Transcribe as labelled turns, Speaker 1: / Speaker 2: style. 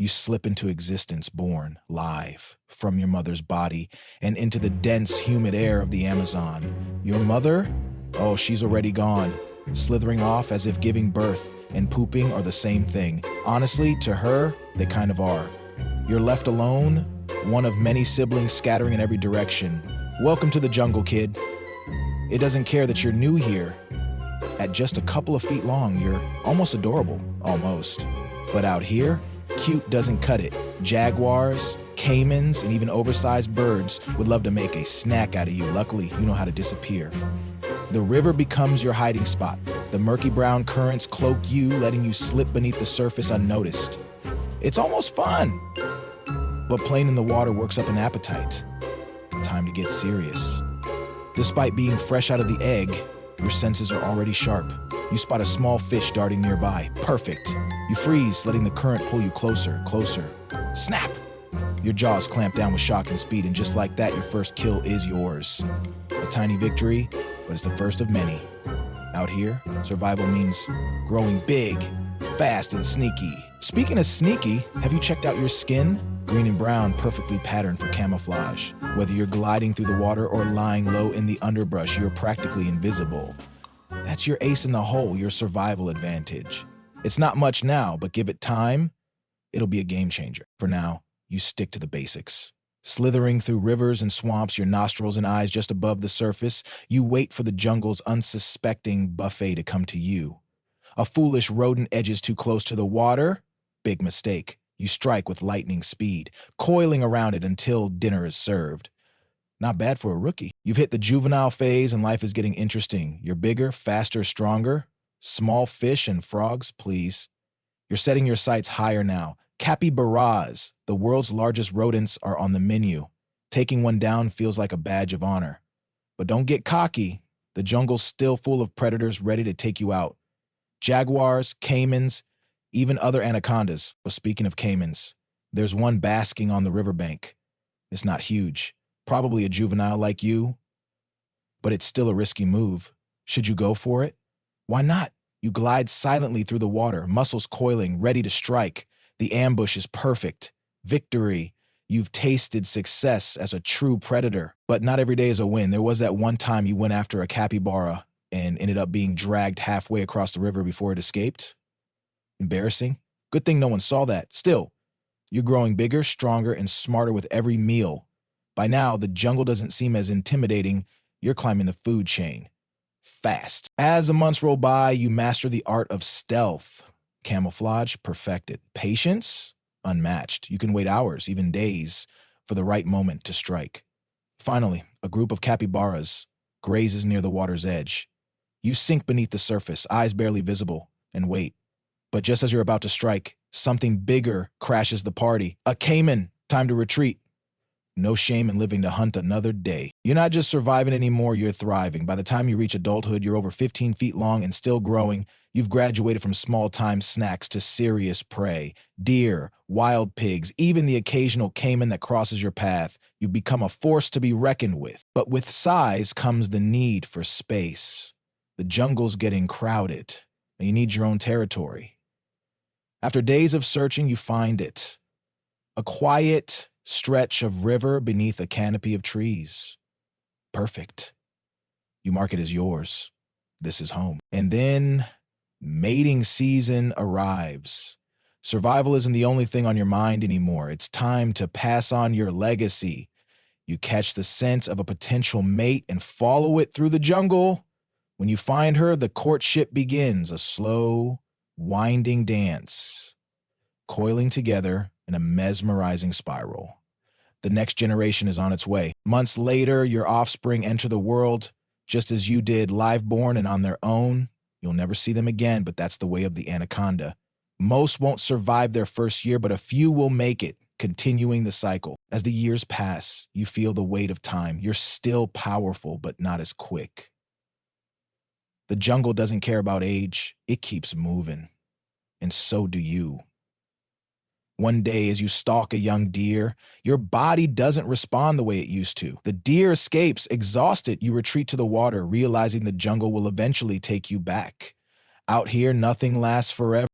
Speaker 1: You slip into existence, born live from your mother's body and into the dense, humid air of the Amazon. Your mother? Oh, she's already gone, slithering off as if giving birth and pooping are the same thing. Honestly, to her, they kind of are. You're left alone, one of many siblings scattering in every direction. Welcome to the jungle, kid. It doesn't care that you're new here. At just a couple of feet long, you're almost adorable, almost. But out here, cute doesn't cut it. Jaguars, caimans, and even oversized birds would love to make a snack out of you. Luckily, you know how to disappear. The river becomes your hiding spot. The murky brown currents cloak you, letting you slip beneath the surface unnoticed. It's almost fun. But playing in the water works up an appetite. Time to get serious. Despite being fresh out of the egg, your senses are already sharp. You spot a small fish darting nearby. Perfect. You freeze, letting the current pull you closer, closer. Snap! Your jaws clamp down with shock and speed, and just like that, your first kill is yours. A tiny victory, but it's the first of many. Out here, survival means growing big, fast, and sneaky. Speaking of sneaky, have you checked out your skin? Green and brown, perfectly patterned for camouflage. Whether you're gliding through the water or lying low in the underbrush, you're practically invisible. That's your ace in the hole, your survival advantage. It's not much now, but give it time, it'll be a game changer. For now, you stick to the basics. Slithering through rivers and swamps, your nostrils and eyes just above the surface, you wait for the jungle's unsuspecting buffet to come to you. A foolish rodent edges too close to the water? Big mistake. You strike with lightning speed, coiling around it until dinner is served. Not bad for a rookie. You've hit the juvenile phase and life is getting interesting. You're bigger, faster, stronger. Small fish and frogs, please. You're setting your sights higher now. Capybaras, the world's largest rodents, are on the menu. Taking one down feels like a badge of honor. But don't get cocky. The jungle's still full of predators ready to take you out. Jaguars, caimans, even other anacondas. But speaking of caimans, there's one basking on the riverbank. It's not huge. Probably a juvenile like you. But it's still a risky move. Should you go for it? Why not? You glide silently through the water, muscles coiling, ready to strike. The ambush is perfect. Victory. You've tasted success as a true predator. But not every day is a win. There was that one time you went after a capybara and ended up being dragged halfway across the river before it escaped. Embarrassing. Good thing no one saw that. Still, you're growing bigger, stronger, and smarter with every meal. By now, the jungle doesn't seem as intimidating. You're climbing the food chain. Fast. As the months roll by, you master the art of stealth. Camouflage, perfected. Patience, unmatched. You can wait hours, even days, for the right moment to strike. Finally, a group of capybaras grazes near the water's edge. You sink beneath the surface, eyes barely visible, and wait. But just as you're about to strike, something bigger crashes the party. A caiman. Time to retreat. No shame in living to hunt another day. You're not just surviving anymore, you're thriving. By the time you reach adulthood, you're over 15 feet long and still growing. You've graduated from small-time snacks to serious prey. Deer, wild pigs, even the occasional caiman that crosses your path. You've become a force to be reckoned with. But with size comes the need for space. The jungle's getting crowded, and you need your own territory. After days of searching, you find it. A quiet stretch of river beneath a canopy of trees. Perfect. You mark it as yours. This is home. And then mating season arrives. Survival isn't the only thing on your mind anymore. It's time to pass on your legacy. You catch the scent of a potential mate and follow it through the jungle. When you find her, the courtship begins, a slow, winding dance, coiling together in a mesmerizing spiral. The next generation is on its way. Months later, your offspring enter the world just as you did, live-born and on their own. You'll never see them again, but that's the way of the anaconda. Most won't survive their first year, but a few will make it, continuing the cycle. As the years pass, you feel the weight of time. You're still powerful, but not as quick. The jungle doesn't care about age. It keeps moving. And so do you. One day, as you stalk a young deer, your body doesn't respond the way it used to. The deer escapes. Exhausted, you retreat to the water, realizing the jungle will eventually take you back. Out here, nothing lasts forever.